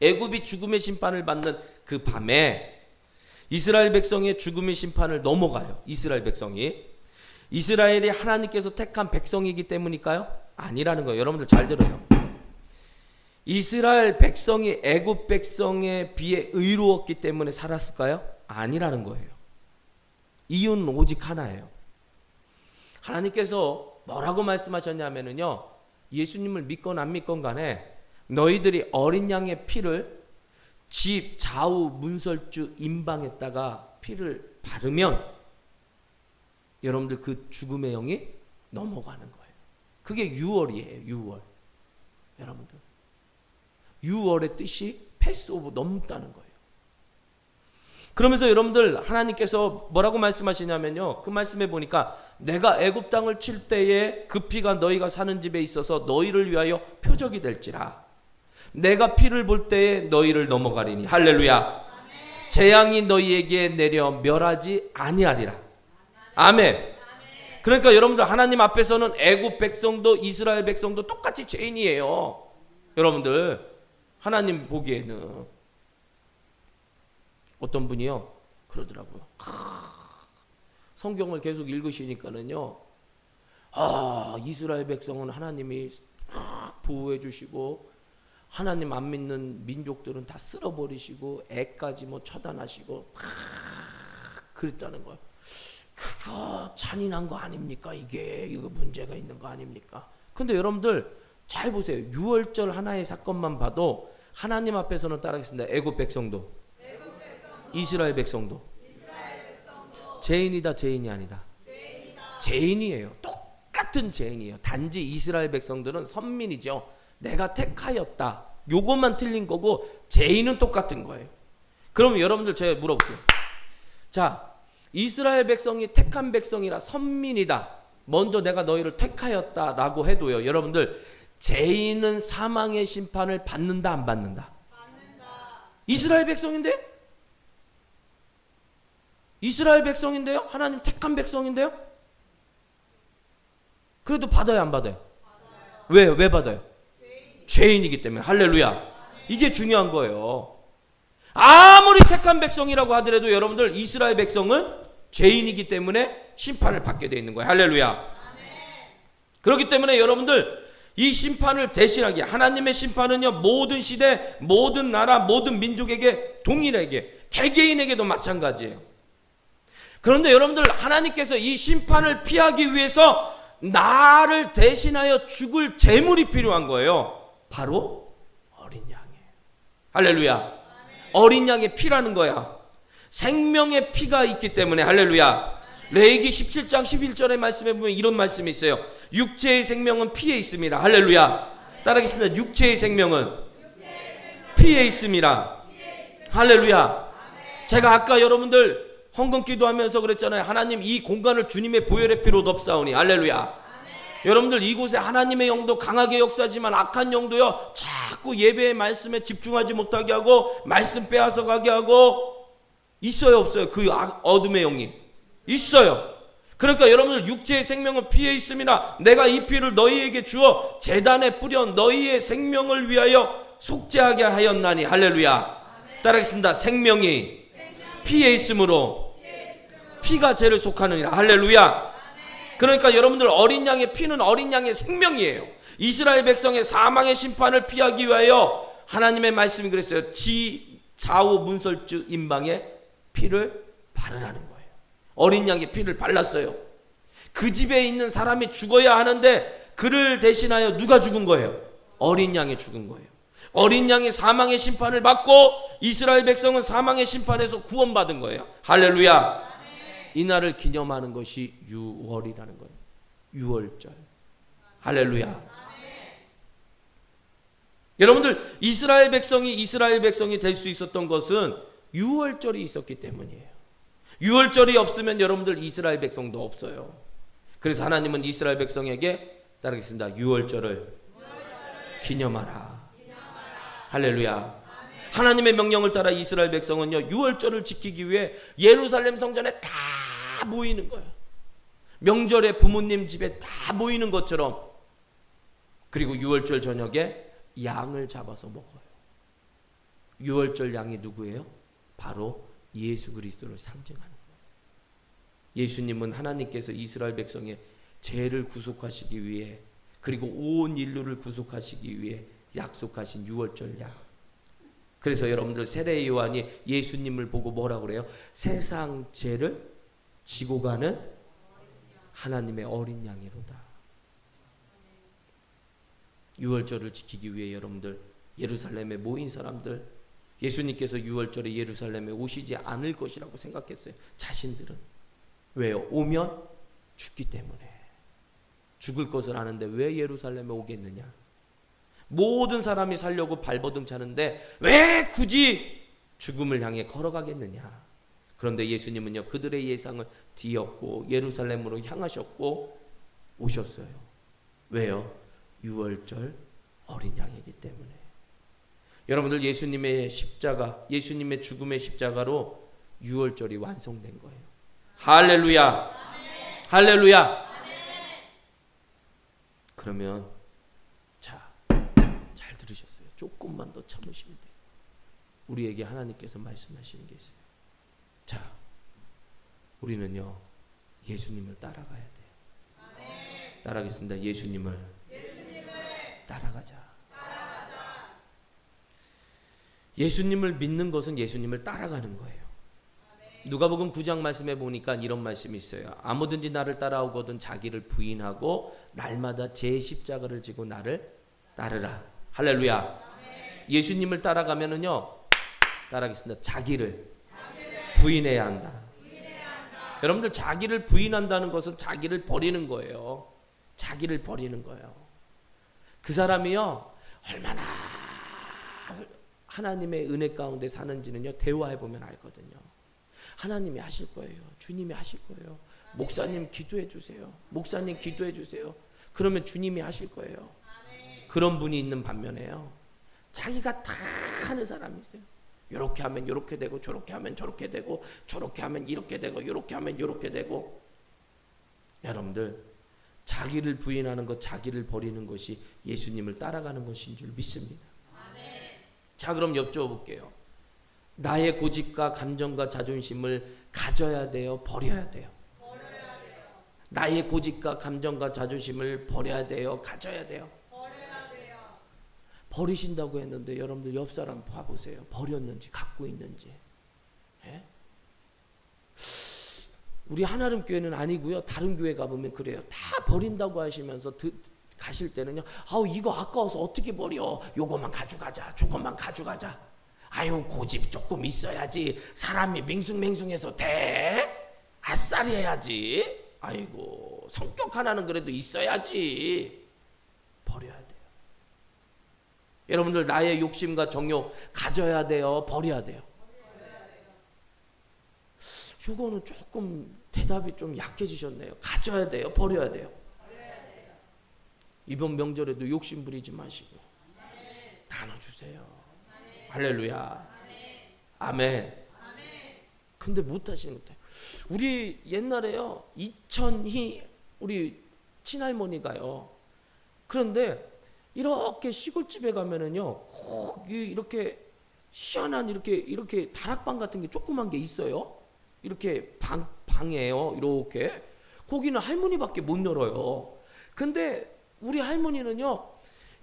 애굽이 죽음의 심판을 받는 그 밤에 이스라엘 백성의 죽음의 심판을 넘어가요. 이스라엘 백성이. 이스라엘이 하나님께서 택한 백성이기 때문일까요? 아니라는 거예요. 여러분들 잘 들어요. 이스라엘 백성이 애굽 백성에 비해 의로웠기 때문에 살았을까요? 아니라는 거예요. 이유는 오직 하나예요. 하나님께서 뭐라고 말씀하셨냐면요, 예수님을 믿건 안 믿건 간에 너희들이 어린 양의 피를 집 좌우 문설주 임방에다가 피를 바르면 여러분들 그 죽음의 영이 넘어가는 거예요. 그게 유월이에요. 유월. 여러분들 유월의 뜻이 패스오브, 넘다는 거예요. 그러면서 여러분들 하나님께서 뭐라고 말씀하시냐면요, 그 말씀에 보니까 내가 애굽 땅을 칠 때에 그 피가 너희가 사는 집에 있어서 너희를 위하여 표적이 될지라. 내가 피를 볼 때에 너희를 넘어가리니. 할렐루야. 재앙이 너희에게 내려 멸하지 아니하리라. 아멘. 그러니까 여러분들 하나님 앞에서는 애굽 백성도 이스라엘 백성도 똑같이 죄인이에요. 여러분들 하나님 보기에는. 어떤 분이요 그러더라고요. 성경을 계속 읽으시니까는요, 이스라엘 백성은 하나님이 보호해 주시고 하나님 안 믿는 민족들은 다 쓸어버리시고 애까지 뭐 처단하시고 그랬다는 거예요. 그거 잔인한 거 아닙니까? 이거 문제가 있는 거 아닙니까? 근데 여러분들 잘 보세요. 유월절 하나의 사건만 봐도 하나님 앞에서는 따르겠습니다. 애굽 백성도 이스라엘 백성도 죄인이다, 죄인이 아니다. 죄인이에요. 똑같은 죄인이에요. 단지 이스라엘 백성들은 선민이죠. 내가 택하였다. 요것만 틀린 거고 죄인은 똑같은 거예요. 그럼 여러분들 제가 물어볼게요. 자, 이스라엘 백성이 택한 백성이라 선민이다. 먼저 내가 너희를 택하였다라고 해도요, 여러분들 죄인은 사망의 심판을 받는다, 안 받는다? 받는다. 이스라엘 백성인데? 이스라엘 백성인데요? 하나님 택한 백성인데요? 그래도 받아요, 안 받아요? 받아요. 왜 받아요? 죄인이기 때문에. 할렐루야. 이게 중요한 거예요. 아무리 택한 백성이라고 하더라도 여러분들 이스라엘 백성은 죄인이기 때문에 심판을 받게 돼 있는 거예요. 할렐루야. 그렇기 때문에 여러분들 이 심판을 대신하기, 하나님의 심판은요 모든 시대, 모든 나라, 모든 민족에게 동일하게, 개개인에게도 마찬가지예요. 그런데 여러분들 하나님께서 이 심판을 피하기 위해서 나를 대신하여 죽을 제물이 필요한 거예요. 바로 어린 양이에요. 할렐루야. 아멘. 어린 양의 피라는 거야. 생명의 피가 있기 때문에. 할렐루야. 레위기 17장 11절의 말씀에 보면 이런 말씀이 있어요. 육체의 생명은 피에 있습니다. 할렐루야. 따라하겠습니다. 육체의 생명은 피에 있습니다. 할렐루야. 제가 아까 여러분들 헌금 기도하면서 그랬잖아요. 하나님, 이 공간을 주님의 보혈의 피로 덮사오니. 할렐루야. 여러분들 이곳에 하나님의 영도 강하게 역사하지만 악한 영도요 자꾸 예배의 말씀에 집중하지 못하게 하고 말씀 빼앗아 가게 하고. 있어요, 없어요? 그 어둠의 영이 있어요. 그러니까 여러분들 육체의 생명은 피에 있습니다. 내가 이 피를 너희에게 주어 제단에 뿌려 너희의 생명을 위하여 속죄하게 하였나니. 할렐루야. 따라하겠습니다. 생명이 피에 있으므로 피가 죄를 속하느니라. 할렐루야. 그러니까 여러분들 어린 양의 피는 어린 양의 생명이에요. 이스라엘 백성의 사망의 심판을 피하기 위하여 하나님의 말씀이 그랬어요. 지 좌우 문설주 임방에 피를 바르라는 거예요. 어린 양의 피를 발랐어요. 그 집에 있는 사람이 죽어야 하는데 그를 대신하여 누가 죽은 거예요? 어린 양이 죽은 거예요. 어린 양이 사망의 심판을 받고 이스라엘 백성은 사망의 심판에서 구원받은 거예요. 할렐루야. 이날을 기념하는 것이 유월이라는 거예요. 유월절. 할렐루야. 여러분들 이스라엘 백성이 될 수 있었던 것은 유월절이 있었기 때문이에요. 유월절이 없으면 여러분들 이스라엘 백성도 없어요. 그래서 하나님은 이스라엘 백성에게 따르겠습니다. 유월절을 기념하라. 할렐루야. 하나님의 명령을 따라 이스라엘 백성은요, 유월절을 지키기 위해 예루살렘 성전에 다 모이는 거예요. 명절에 부모님 집에 다 모이는 것처럼. 그리고 유월절 저녁에 양을 잡아서 먹어요. 유월절 양이 누구예요? 바로 예수 그리스도를 상징하는 거예요. 예수님은 하나님께서 이스라엘 백성의 죄를 구속하시기 위해, 그리고 온 인류를 구속하시기 위해 약속하신 유월절 양. 그래서 여러분들 세례 요한이 예수님을 보고 뭐라고 그래요? 세상 죄를 지고 가는 하나님의 어린 양이로다. 유월절을 지키기 위해 여러분들 예루살렘에 모인 사람들, 예수님께서 유월절에 예루살렘에 오시지 않을 것이라고 생각했어요. 자신들은. 왜요? 오면 죽기 때문에. 죽을 것을 아는데 왜 예루살렘에 오겠느냐? 모든 사람이 살려고 발버둥 차는데 왜 굳이 죽음을 향해 걸어가겠느냐? 그런데 예수님은요, 그들의 예상을 뒤엎고 예루살렘으로 향하셨고 오셨어요. 왜요? 유월절 어린 양이기 때문에. 여러분들, 예수님의 십자가, 예수님의 죽음의 십자가로 유월절이 완성된 거예요. 할렐루야. 할렐루야. 그러면 잘 들으셨어요? 조금만 더 참으시면 돼요. 우리에게 하나님께서 말씀하시는 게 있어요. 자, 우리는요, 예수님을 따라가야 돼요. 따라가겠습니다. 예수님을 따라가자. 예수님을 믿는 것은 예수님을 따라가는 거예요. 누가복음 9장 말씀에 보니까 이런 말씀이 있어요. 아무든지 나를 따라오거든 자기를 부인하고 날마다 제 십자가를 지고 나를 따르라. 할렐루야. 예수님을 따라가면은요, 따라하겠습니다. 자기를 부인해야 한다. 여러분들, 자기를 부인한다는 것은 자기를 버리는 거예요. 자기를 버리는 거예요. 그 사람이요, 얼마나 하나님의 은혜 가운데 사는지는요, 대화해보면 알거든요. 하나님이 하실 거예요. 주님이 하실 거예요. 목사님 기도해 주세요. 목사님 기도해 주세요. 그러면 주님이 하실 거예요. 그런 분이 있는 반면에요, 자기가 다 하는 사람이 있어요. 이렇게 하면 이렇게 되고, 저렇게 하면 저렇게 되고, 저렇게 하면 이렇게 되고, 이렇게 하면 이렇게 되고. 여러분들, 자기를 부인하는 것, 자기를 버리는 것이 예수님을 따라가는 것인 줄 믿습니다. 자, 그럼 여쭤볼게요. 나의 고집과 감정과 자존심을 가져야 돼요? 버려야 돼요? 나의 고집과 감정과 자존심을 버려야 돼요? 가져야 돼요? 버리신다고 했는데 여러분들 옆 사람 봐보세요. 버렸는지 갖고 있는지. 예? 우리 하나름 교회는 아니고요. 다른 교회 가보면 그래요. 다 버린다고 하시면서 가실 때는요, 아우 이거 아까워서 어떻게 버려? 요거만 가져가자. 저것만 가져가자. 아유 고집 조금 있어야지. 사람이 맹숭맹숭해서 돼? 아싸리 해야지. 아이고 성격 하나는 그래도 있어야지. 버려야 돼요. 여러분들, 나의 욕심과 정욕 가져야 돼요? 버려야 돼요? 이거는 조금 대답이 좀 약해지셨네요. 가져야 돼요? 버려야 돼요? 이번 명절에도 욕심 부리지 마시고 나눠주세요. 할렐루야. 아멘. 근데 못하시는 것 같아요. 우리 옛날에요, 이천희 우리 친할머니가요, 그런데 이렇게 시골집에 가면은요, 꼭 이렇게 희한한 이렇게 다락방 같은 게 조그만 게 있어요. 이렇게 방이에요. 이렇게 거기는 할머니밖에 못 열어요. 근데 우리 할머니는요,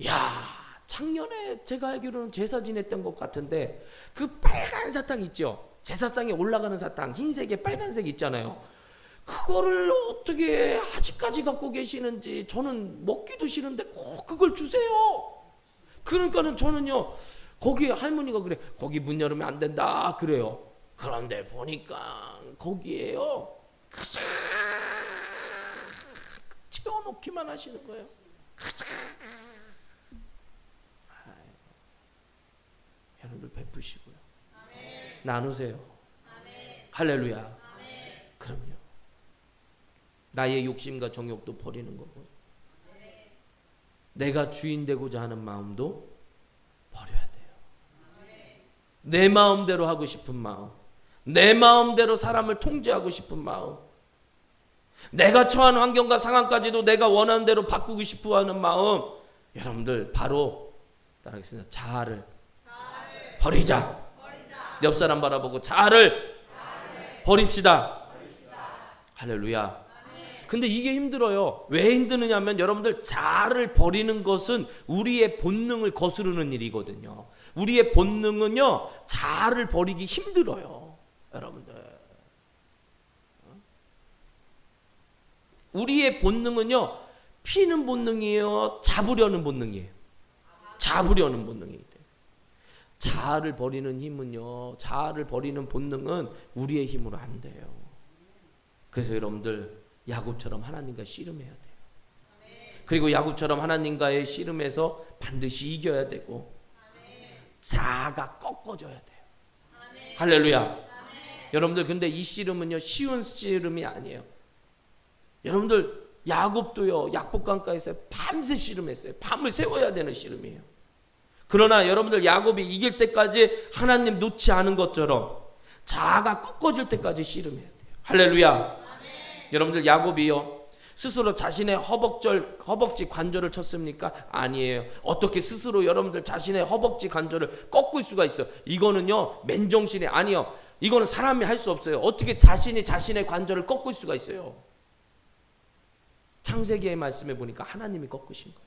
야, 작년에 제가 알기로는 제사 지냈던 것 같은데 그 빨간 사탕 있죠? 제사상에 올라가는 사탕, 흰색에 빨간색 있잖아요. 그거를 어떻게 아직까지 갖고 계시는지, 저는 먹기도 싫은데 꼭 그걸 주세요. 그러니까는 저는요, 거기 할머니가 그래, 거기 문 열으면 안 된다 그래요. 그런데 보니까 거기에요, 가장 채워놓기만 하시는 거예요. 가장. 여러분들 베푸시고요. 나누세요. 할렐루야. 그럼요. 나의 욕심과 정욕도 버리는 거고, 내가 주인 되고자 하는 마음도 버려야 돼요. 내 마음대로 하고 싶은 마음, 내 마음대로 사람을 통제하고 싶은 마음, 내가 처한 환경과 상황까지도 내가 원하는 대로 바꾸고 싶어 하는 마음, 여러분들 바로 따라하겠습니다. 자아를 버리자. 옆 사람 바라보고 자아를 버립시다. 할렐루야. 근데 이게 힘들어요. 왜 힘드느냐면 여러분들 자아를 버리는 것은 우리의 본능을 거스르는 일이거든요. 우리의 본능은요 자아를 버리기 힘들어요. 여러분들 우리의 본능은요 피는 본능이에요, 잡으려는 본능이에요. 잡으려는 본능이에요. 자아를 버리는 힘은요, 자아를 버리는 본능은 우리의 힘으로 안 돼요. 그래서 여러분들 야곱처럼 하나님과 씨름해야 돼요. 그리고 야곱처럼 하나님과의 씨름에서 반드시 이겨야 되고 자아가 꺾어져야 돼요. 할렐루야. 여러분들 근데 이 씨름은요 쉬운 씨름이 아니에요. 여러분들 야곱도요 약복강가에서 밤새 씨름했어요. 밤을 새워야 되는 씨름이에요. 그러나 여러분들 야곱이 이길 때까지 하나님 놓지 않은 것처럼 자아가 꺾어질 때까지 씨름해야 돼요. 할렐루야. 여러분들 야곱이요 스스로 자신의 허벅지 관절을 쳤습니까? 아니에요. 어떻게 스스로 여러분들 자신의 허벅지 관절을 꺾을 수가 있어요? 이거는요 맨정신이 아니요. 이거는 사람이 할 수 없어요. 어떻게 자신이 자신의 관절을 꺾을 수가 있어요? 창세기의 말씀에 보니까 하나님이 꺾으신 거예요.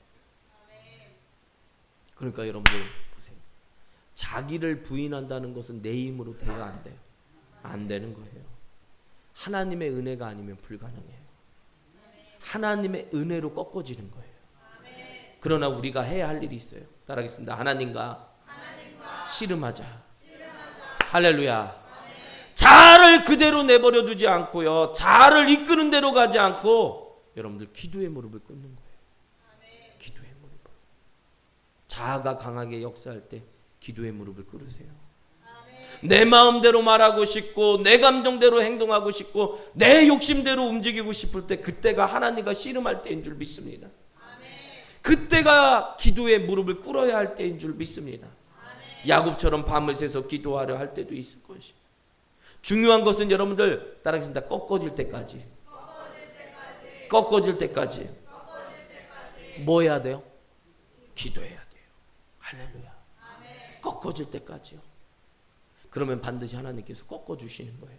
그러니까 여러분들 보세요. 자기를 부인한다는 것은 내 힘으로 대가 안 돼요. 안 되는 거예요. 하나님의 은혜가 아니면 불가능해요. 하나님의 은혜로 꺾어지는 거예요. 그러나 우리가 해야 할 일이 있어요. 따라하겠습니다. 하나님과 씨름하자. 할렐루야. 자아를 그대로 내버려 두지 않고요. 자아를 이끄는 대로 가지 않고 여러분들 기도의 무릎을 꿇는 거예요. 기도의 무릎을. 자아가 강하게 역사할 때 기도의 무릎을 꿇으세요. 내 마음대로 말하고 싶고 내 감정대로 행동하고 싶고 내 욕심대로 움직이고 싶을 때 그때가 하나님과 씨름할 때인 줄 믿습니다. 그때가 기도의 무릎을 꿇어야 할 때인 줄 믿습니다. 야곱처럼 밤을 새서 기도하려 할 때도 있을 것이. 중요한 것은 여러분들 따라하겠습니다. 꺾어질 때까지. 꺾어질 때까지. 뭐 해야 돼요? 기도해야 돼요. 할렐루야. 꺾어질 때까지요. 그러면 반드시 하나님께서 꺾어주시는 거예요.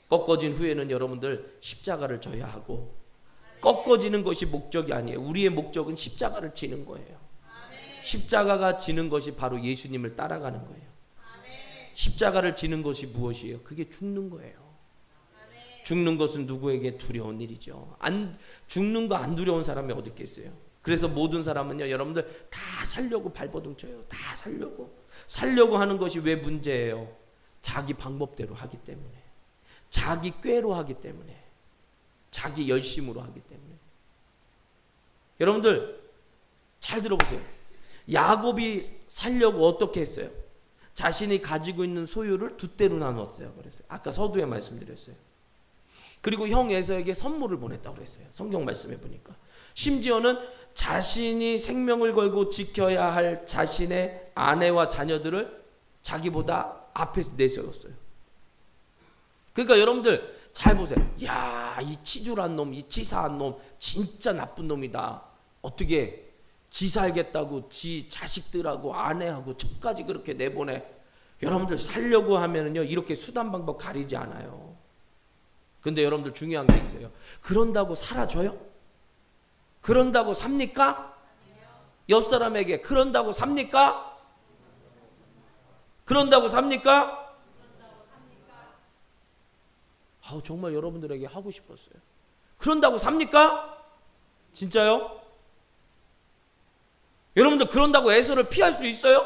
꺾어진 후에는 여러분들 십자가를 져야 하고 꺾어지는 것이 목적이 아니에요. 우리의 목적은 십자가를 지는 거예요. 십자가가 지는 것이 바로 예수님을 따라가는 거예요. 십자가를 지는 것이 무엇이에요? 그게 죽는 거예요. 죽는 것은 누구에게 두려운 일이죠. 죽는 거 안 두려운 사람이 어디 있겠어요? 그래서 모든 사람은요 여러분들 다 살려고 발버둥 쳐요. 다 살려고 하는 것이 왜 문제예요? 자기 방법대로 하기 때문에, 자기 꾀로 하기 때문에, 자기 열심으로 하기 때문에. 여러분들 잘 들어보세요. 야곱이 살려고 어떻게 했어요? 자신이 가지고 있는 소유를 두 대로 나눴어요. 그랬어요. 아까 서두에 말씀드렸어요. 그리고 형 에서에게 선물을 보냈다고 그랬어요. 성경 말씀해 보니까. 심지어는 자신이 생명을 걸고 지켜야 할 자신의 아내와 자녀들을 자기보다 앞에 내세웠어요. 그러니까 여러분들 잘 보세요. 야, 이 치졸한 놈, 이 치사한 놈 진짜 나쁜 놈이다. 어떻게 지 살겠다고 지 자식들하고 아내하고 첩까지 그렇게 내보내. 여러분들 살려고 하면은요 이렇게 수단 방법 가리지 않아요. 근데 여러분들 중요한 게 있어요. 그런다고 사라져요? 그런다고 삽니까? 옆 사람에게 그런다고 삽니까? 그런다고 삽니까? 정말 여러분들에게 하고 싶었어요. 그런다고 삽니까? 진짜요? 여러분들 그런다고 에서를 피할 수 있어요?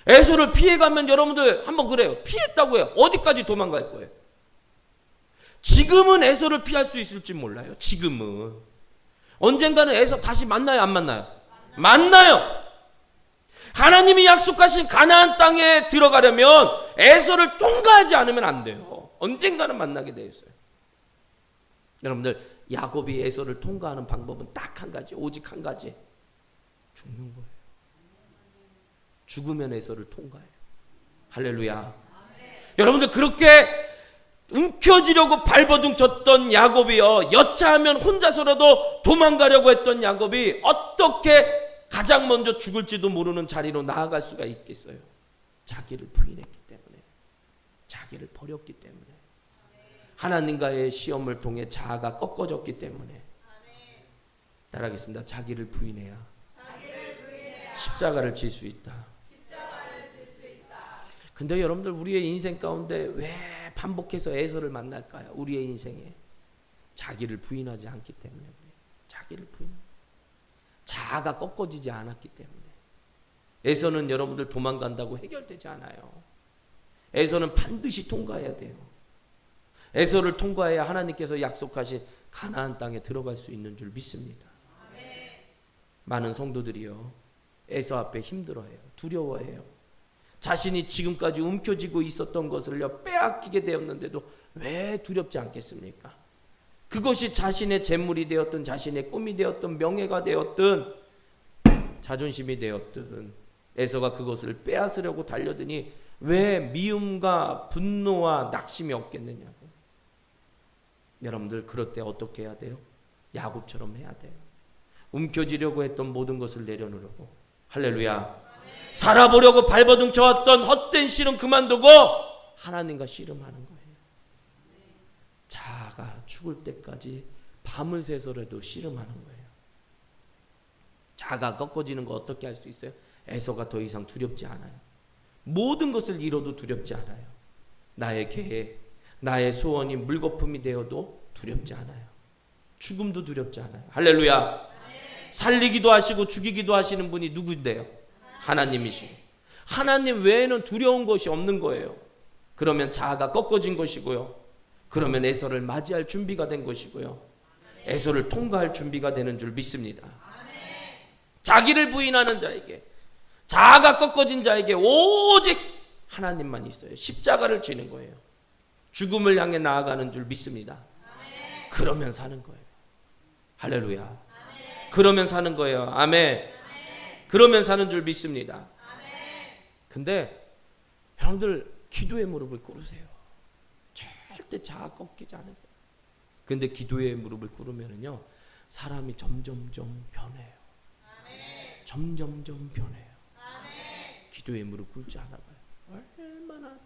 에서를 피해가면 여러분들 한번 그래요. 피했다고 해요. 어디까지 도망갈 거예요? 지금은 에서를 피할 수 있을지 몰라요. 지금은. 언젠가는 에서 다시 만나요? 안 만나요? 만나요. 하나님이 약속하신 가나안 땅에 들어가려면 에서를 통과하지 않으면 안 돼요. 언젠가는 만나게 되어 있어요. 여러분들 야곱이 에서를 통과하는 방법은 딱 한 가지, 오직 한 가지. 죽는 거예요. 죽으면 에서를 통과해요. 할렐루야. 여러분들 그렇게 움켜쥐려고 발버둥 쳤던 야곱이요, 여차하면 혼자서라도 도망가려고 했던 야곱이 어떻게 가장 먼저 죽을지도 모르는 자리로 나아갈 수가 있겠어요? 자기를 부인했기 때문에, 자기를 버렸기 때문에, 하나님과의 시험을 통해 자아가 꺾어졌기 때문에. 따라하겠습니다. 자기를 부인해야 십자가를 질 수 있다. 근데 여러분들 우리의 인생 가운데 왜 반복해서 에서를 만날까요? 우리의 인생에 자기를 부인하지 않기 때문에. 자기를 부인, 자아가 꺾어지지 않았기 때문에. 에서는 여러분들 도망간다고 해결되지 않아요. 에서는 반드시 통과해야 돼요. 에서를 통과해야 하나님께서 약속하신 가나안 땅에 들어갈 수 있는 줄 믿습니다. 많은 성도들이요, 에서 앞에 힘들어해요. 두려워해요. 자신이 지금까지 움켜쥐고 있었던 것을요 빼앗기게 되었는데도 왜 두렵지 않겠습니까? 그것이 자신의 재물이 되었든, 자신의 꿈이 되었든, 명예가 되었든, 자존심이 되었든, 에서가 그것을 빼앗으려고 달려드니 왜 미움과 분노와 낙심이 없겠느냐고. 여러분들 그럴 때 어떻게 해야 돼요? 야곱처럼 해야 돼요. 움켜쥐려고 했던 모든 것을 내려놓으려고. 할렐루야. 살아보려고 발버둥 쳐왔던 헛된 씨름 그만두고 하나님과 씨름하는 거예요. 자아가 죽을 때까지 밤을 새서라도 씨름하는 거예요. 자아가 꺾어지는 거 어떻게 할 수 있어요? 에서가 더 이상 두렵지 않아요. 모든 것을 잃어도 두렵지 않아요. 나의 계획, 나의 소원이 물거품이 되어도 두렵지 않아요. 죽음도 두렵지 않아요. 할렐루야. 살리기도 하시고 죽이기도 하시는 분이 누구인데요? 하나님이시고. 하나님 외에는 두려운 것이 없는 거예요. 그러면 자아가 꺾어진 것이고요. 그러면 에서를 맞이할 준비가 된 것이고요. 에서를 통과할 준비가 되는 줄 믿습니다. 자기를 부인하는 자에게, 자아가 꺾어진 자에게 오직 하나님만 있어요. 십자가를 지는 거예요. 죽음을 향해 나아가는 줄 믿습니다. 그러면 사는 거예요. 할렐루야. 그러면 사는 거예요. 아멘. 그러면 사는 줄 믿습니다. 근데 여러분들 기도의 무릎을 꿇으세요. 절대 자아 꺾이지 않으세요. 근데 기도의 무릎을 꿇으면요 사람이 점점점 변해요. 점점점 변해요. 기도의 무릎 꿇지 않아 봐요. 얼마나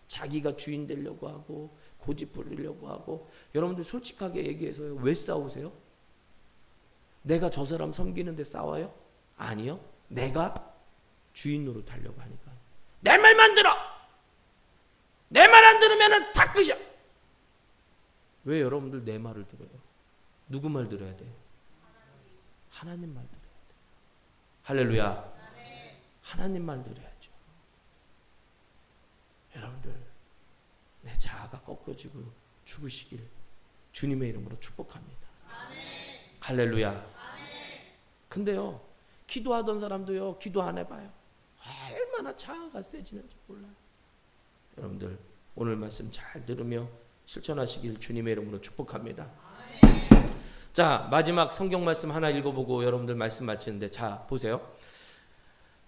자기가 주인 되려고 하고 고집 부리려고 하고. 여러분들 솔직하게 얘기해서요, 왜 싸우세요? 내가 저 사람 섬기는데 싸워요? 아니요. 내가 주인 노릇하려고 하니까. 내 말만 들어! 내 말 안 들으면 다 끝이야! 왜 여러분들 내 말을 들어요? 누구 말 들어야 돼요? 하나님 말 들어야 돼요. 할렐루야. 하나님 말 들어야죠. 여러분들 내 자아가 꺾어지고 죽으시길 주님의 이름으로 축복합니다. 할렐루야. 근데요 기도하던 사람도요 기도 안 해봐요. 얼마나 자아가 세지는지 몰라요. 여러분들 오늘 말씀 잘 들으며 실천하시길 주님의 이름으로 축복합니다. 자, 마지막 성경 말씀 하나 읽어보고 여러분들 말씀 마치는데, 자 보세요.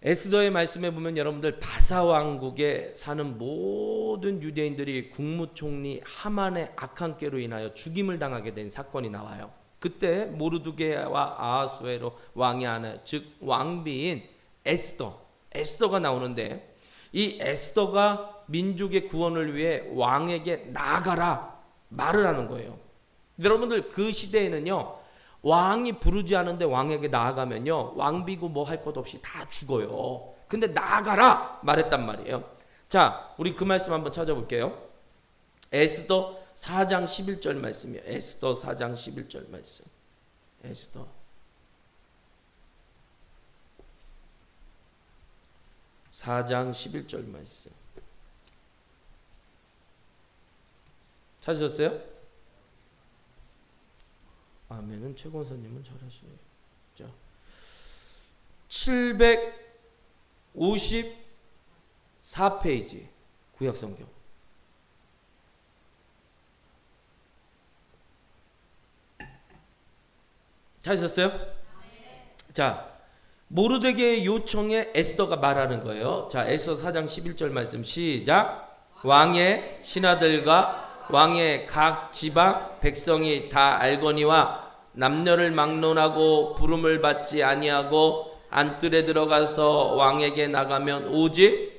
에스더의 말씀에 보면 여러분들 바사왕국에 사는 모든 유대인들이 국무총리 하만의 악한 꾀로 인하여 죽임을 당하게 된 사건이 나와요. 그때 모르드게와 아하수에로 왕이 하나, 즉 왕비인 에스더가 나오는데, 이 에스더가 민족의 구원을 위해 왕에게 나아가라 말을 하는 거예요. 여러분들 그 시대에는요 왕이 부르지 않은데 왕에게 나아가면요 왕비고 뭐 할 것 없이 다 죽어요. 근데 나아가라 말했단 말이에요. 자, 우리 그 말씀 한번 찾아볼게요. 에스더 4장 11절 말씀이에요. 에스더 4장 11절 말씀. 에스더 4장 11절 말씀. 찾으셨어요? 아멘은 최권사님은 잘하시네요. 자, 754페이지 구약성경. 찾으셨어요? 자, 모르드게의 요청에 에스더가 말하는 거예요. 자, 에스더 4장 11절 말씀 시작. 왕의 신하들과 왕의 각 지방 백성이 다 알거니와 남녀를 막론하고 부름을 받지 아니하고 안뜰에 들어가서 왕에게 나가면 오직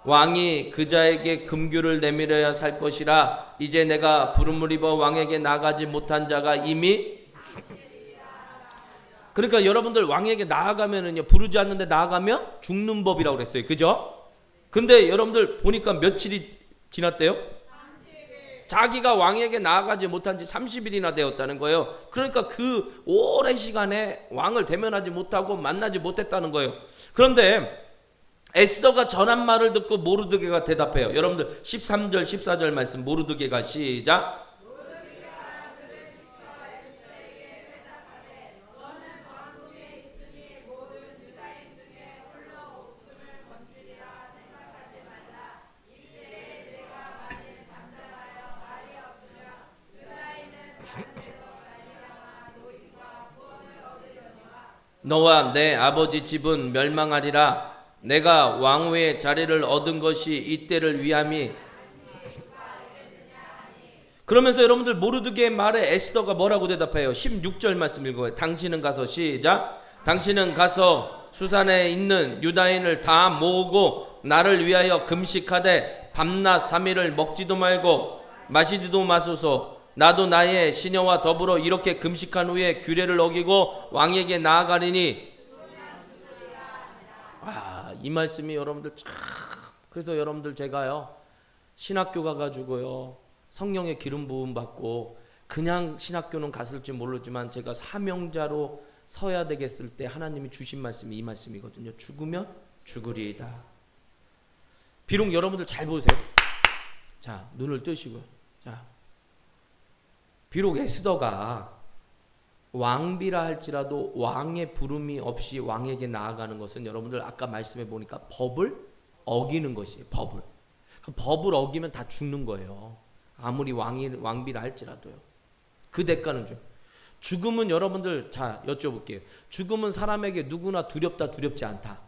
왕이 그자에게 금규를 내밀어야 살 것이라. 이제 내가 부름을 입어 왕에게 나가지 못한 자가 이미, 그러니까 여러분들 왕에게 나아가면은요, 부르지 않는데 나아가면 죽는 법이라고 그랬어요. 그죠? 근데 여러분들 보니까 며칠이 지났대요? 30일. 자기가 왕에게 나아가지 못한 지 30일이나 되었다는 거예요. 그러니까 그 오랜 시간에 왕을 대면하지 못하고 만나지 못했다는 거예요. 그런데 에스더가 전한 말을 듣고 모르드게가 대답해요. 여러분들 13절 14절 말씀 모르드게가 시작. 너와 내 아버지 집은 멸망하리라. 내가 왕후의 자리를 얻은 것이 이때를 위함이. 그러면서 여러분들 모르드게의 말에 에스더가 뭐라고 대답해요? 16절 말씀 읽어요. 당신은 가서 시작. 당신은 가서 수산에 있는 유다인을 다 모으고 나를 위하여 금식하되 밤낮 3일을 먹지도 말고 마시지도 마소서. 나도 나의 시녀와 더불어 이렇게 금식한 후에 규례를 어기고 왕에게 나아가리니. 이 말씀이 여러분들 참, 그래서 여러분들 제가요 신학교 가가지고요 성령의 기름 부음 받고 그냥 신학교는 갔을지 모르지만 제가 사명자로 서야 되겠을 때 하나님이 주신 말씀이 이 말씀이거든요. 죽으면 죽으리이다. 비록 여러분들 잘 보세요. 자, 눈을 뜨시고요. 자, 비록 에스더가 왕비라 할지라도 왕의 부름이 없이 왕에게 나아가는 것은 여러분들 아까 말씀해 보니까 법을 어기는 것이에요. 법을. 그 법을 어기면 다 죽는 거예요. 아무리 왕비라 할지라도요. 그 대가는 좀. 죽음은 여러분들 자 여쭤볼게요. 죽음은 사람에게 누구나 두렵다 두렵지 않다.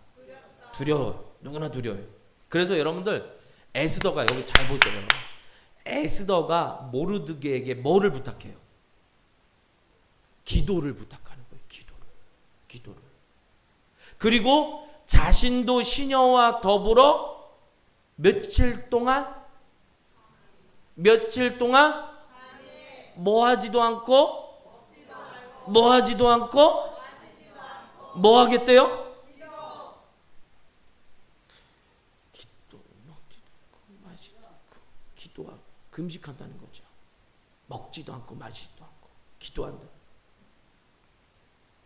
두려워요. 누구나 두려워요. 그래서 여러분들 에스더가 여기 잘 보세요. 에스더가 모르드게에게 뭐를 부탁해요? 기도를 부탁하는 거예요. 기도를. 그리고 자신도 시녀와 더불어 며칠 동안 뭐 하지도 않고 뭐 하겠대요? 기도 먹지도 않고 마시지도 않고 기도하고 금식한다는 거죠. 먹지도 않고 마시지도 않고 기도한다.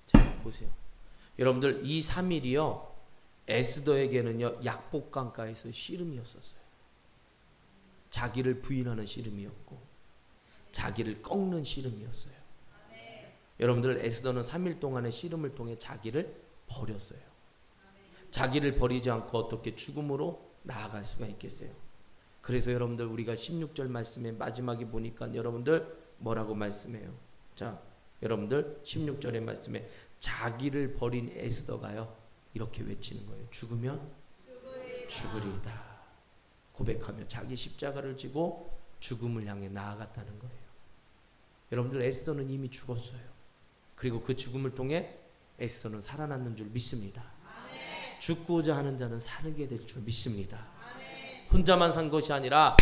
자 보세요. 여러분들 이 3일이요 에스더에게는요 약복강가에서 씨름이었었어요. 자기를 부인하는 씨름이었고 자기를 꺾는 씨름이었어요. 여러분들 에스더는 3일 동안의 씨름을 통해 자기를 버렸어요. 자기를 버리지 않고 어떻게 죽음으로 나아갈 수가 있겠어요. 그래서 여러분들 우리가 16절 말씀의 마지막에 보니까 여러분들 뭐라고 말씀해요? 자 여러분들 16절의 말씀에 자기를 버린 에스더가요 이렇게 외치는 거예요. 죽으면 죽으리이다. 고백하며 자기 십자가를 지고 죽음을 향해 나아갔다는 거예요. 여러분들 에스더는 이미 죽었어요. 그리고 그 죽음을 통해 에스더는 살아났는 줄 믿습니다. 아멘. 죽고자 하는 자는 살게 될 줄 믿습니다. 아멘. 혼자만 산 것이 아니라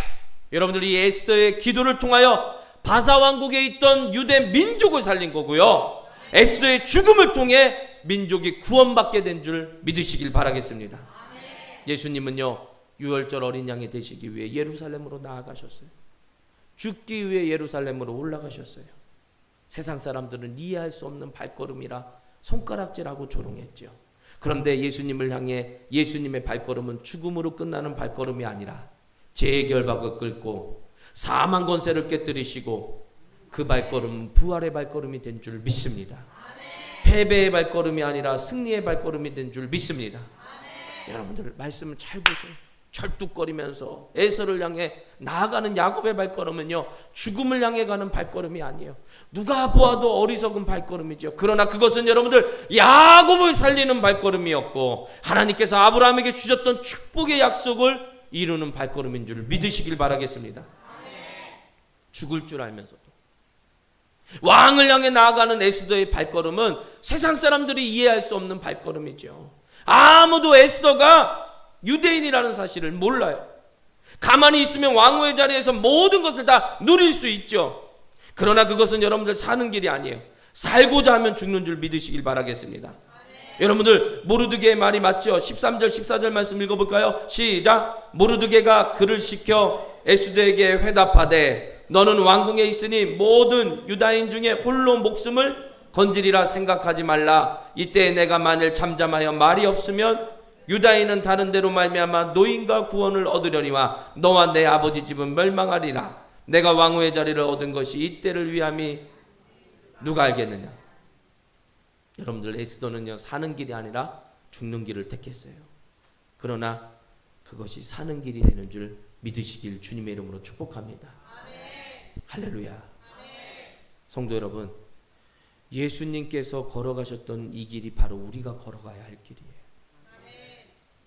여러분들이 에스더의 기도를 통하여 바사 왕국에 있던 유대 민족을 살린 거고요. 에스더의 죽음을 통해 민족이 구원받게 된 줄 믿으시길 바라겠습니다. 아멘. 예수님은요 유월절 어린 양이 되시기 위해 예루살렘으로 나아가셨어요. 죽기 위해 예루살렘으로 올라가셨어요. 세상 사람들은 이해할 수 없는 발걸음이라 손가락질하고 조롱했죠. 그런데 예수님을 향해 예수님의 발걸음은 죽음으로 끝나는 발걸음이 아니라 죄의 결박을 끌고 사망 권세를 깨뜨리시고 그 발걸음은 부활의 발걸음이 된 줄 믿습니다. 패배의 발걸음이 아니라 승리의 발걸음이 된 줄 믿습니다. 여러분들 말씀을 잘 보세요. 철뚝거리면서 에서를 향해 나아가는 야곱의 발걸음은요, 죽음을 향해 가는 발걸음이 아니에요. 누가 보아도 어리석은 발걸음이죠. 그러나 그것은 여러분들 야곱을 살리는 발걸음이었고, 하나님께서 아브라함에게 주셨던 축복의 약속을 이루는 발걸음인 줄 믿으시길 바라겠습니다. 죽을 줄 알면서도 왕을 향해 나아가는 에스더의 발걸음은 세상 사람들이 이해할 수 없는 발걸음이죠. 아무도 에스더가 유대인이라는 사실을 몰라요. 가만히 있으면 왕후의 자리에서 모든 것을 다 누릴 수 있죠. 그러나 그것은 여러분들 사는 길이 아니에요. 살고자 하면 죽는 줄 믿으시길 바라겠습니다. 여러분들 모르드게의 말이 맞죠? 13절 14절 말씀 읽어볼까요? 시작. 모르드게가 그를 시켜 에스더에게 회답하되 너는 왕궁에 있으니 모든 유다인 중에 홀로 목숨을 건지리라 생각하지 말라. 이때 내가 만일 잠잠하여 말이 없으면 유다인은 다른 데로 말미암아 노인과 구원을 얻으려니와 너와 내 아버지 집은 멸망하리라. 내가 왕후의 자리를 얻은 것이 이때를 위함이 누가 알겠느냐. 여러분들 에스더는요, 사는 길이 아니라 죽는 길을 택했어요. 그러나 그것이 사는 길이 되는 줄 믿으시길 주님의 이름으로 축복합니다. 할렐루야. 성도 여러분, 예수님께서 걸어가셨던 이 길이 바로 우리가 걸어가야 할 길이에요.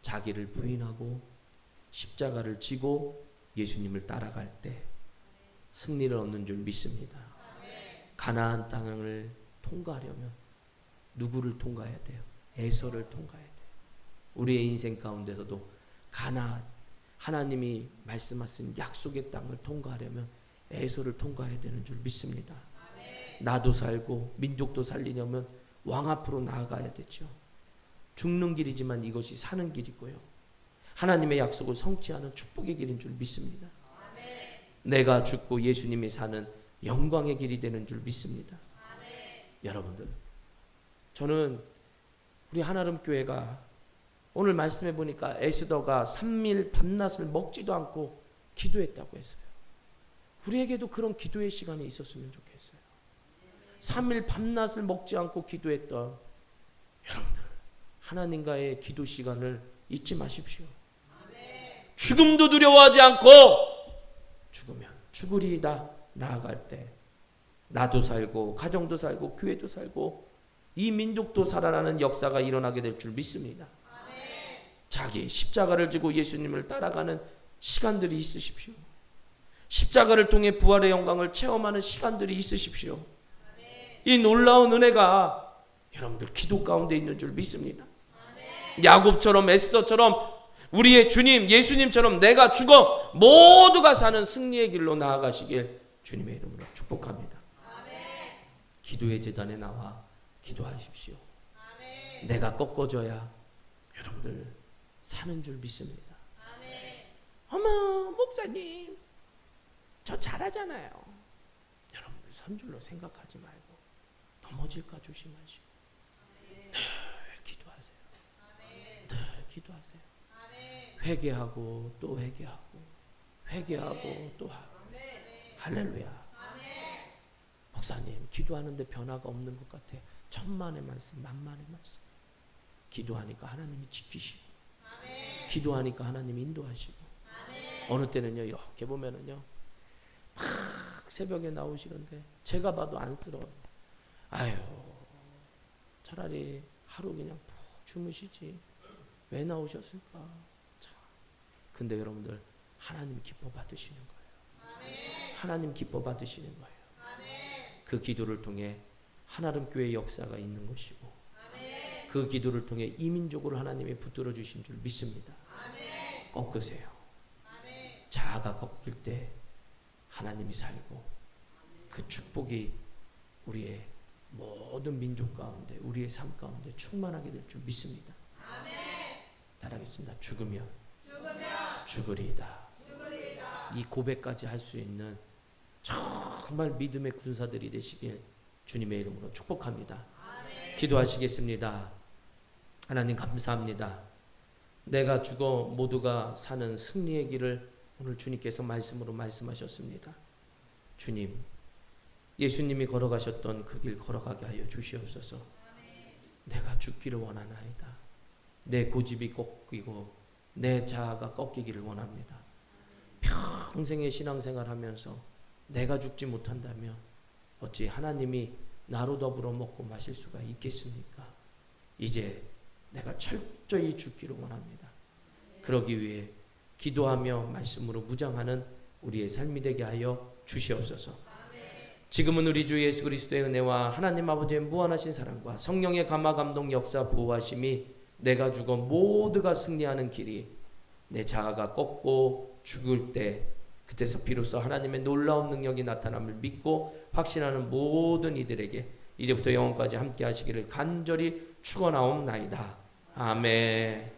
자기를 부인하고 십자가를 지고 예수님을 따라갈 때 승리를 얻는 줄 믿습니다. 가나안 땅을 통과하려면 누구를 통과해야 돼요? 에서를 통과해야 돼요. 우리의 인생 가운데서도 가나안, 하나님이 말씀하신 약속의 땅을 통과하려면 에서를 통과해야 되는 줄 믿습니다. 나도 살고 민족도 살리려면 왕 앞으로 나아가야 되죠. 죽는 길이지만 이것이 사는 길이고요. 하나님의 약속을 성취하는 축복의 길인 줄 믿습니다. 내가 죽고 예수님이 사는 영광의 길이 되는 줄 믿습니다. 여러분들, 저는 우리 하나름 교회가 오늘 말씀해 보니까 에스더가 3일 밤낮을 먹지도 않고 기도했다고 했어요. 우리에게도 그런 기도의 시간이 있었으면 좋겠어요. 3일 밤낮을 먹지 않고 기도했던 여러분들, 하나님과의 기도 시간을 잊지 마십시오. 죽음도 두려워하지 않고 죽으면 죽으리이다 나아갈 때 나도 살고 가정도 살고 교회도 살고 이 민족도 살아나는 역사가 일어나게 될 줄 믿습니다. 자기 십자가를 지고 예수님을 따라가는 시간들이 있으십시오. 십자가를 통해 부활의 영광을 체험하는 시간들이 있으십시오. 이 놀라운 은혜가 여러분들 기도 가운데 있는 줄 믿습니다. 야곱처럼 에스더처럼 우리의 주님 예수님처럼 내가 죽어 모두가 사는 승리의 길로 나아가시길 주님의 이름으로 축복합니다. 기도의 제단에 나와 기도하십시오. 내가 꺾어져야 여러분들 사는 줄 믿습니다. 어머 목사님 저 잘하잖아요. 여러분들 선줄로 생각하지 말고 넘어질까 조심하시고 늘 기도하세요. 늘 기도하세요. 회개하고 또 회개하고 회개하고 또 하고. 할렐루야. 목사님 기도하는데 변화가 없는 것 같아. 천만의 말씀 만만의 말씀. 기도하니까 하나님이 지키시고 기도하니까 하나님이 인도하시고 어느 때는요 이렇게 보면은요 막 새벽에 나오시는데 제가 봐도 안쓰러워요. 아유 차라리 하루 그냥 푹 주무시지 왜 나오셨을까. 참. 근데 여러분들 하나님 기뻐 받으시는 거예요. 하나님 기뻐 받으시는 거예요. 그 기도를 통해 하나름 교회의 역사가 있는 것이고 그 기도를 통해 이민족으로 하나님이 붙들어 주신 줄 믿습니다. 꺾으세요. 자아가 꺾일 때 하나님이 살고 그 축복이 우리의 모든 민족 가운데 우리의 삶 가운데 충만하게 될 줄 믿습니다. 따라하겠습니다. 죽으면 죽으리이다. 이 고백까지 할 수 있는 정말 믿음의 군사들이 되시길 주님의 이름으로 축복합니다. 기도하시겠습니다. 하나님 감사합니다. 내가 죽어 모두가 사는 승리의 길을 오늘 주님께서 말씀으로 말씀하셨습니다. 주님, 예수님이 걸어가셨던 그 길 걸어가게 하여 주시옵소서. 내가 죽기를 원하나이다. 내 고집이 꺾이고 내 자아가 꺾이기를 원합니다. 평생의 신앙생활 하면서 내가 죽지 못한다면 어찌 하나님이 나로 더불어 먹고 마실 수가 있겠습니까? 이제 내가 철저히 죽기를 원합니다. 그러기 위해 기도하며 말씀으로 무장하는 우리의 삶이 되게 하여 주시옵소서. 지금은 우리 주 예수 그리스도의 은혜와 하나님 아버지의 무한하신 사랑과 성령의 감화 감동 역사 보호하심이 내가 죽어 모두가 승리하는 길이 내 자아가 꺾고 죽을 때 그때서 비로소 하나님의 놀라운 능력이 나타남을 믿고 확신하는 모든 이들에게 이제부터 영원까지 함께 하시기를 간절히 축원하옵나이다. 아멘.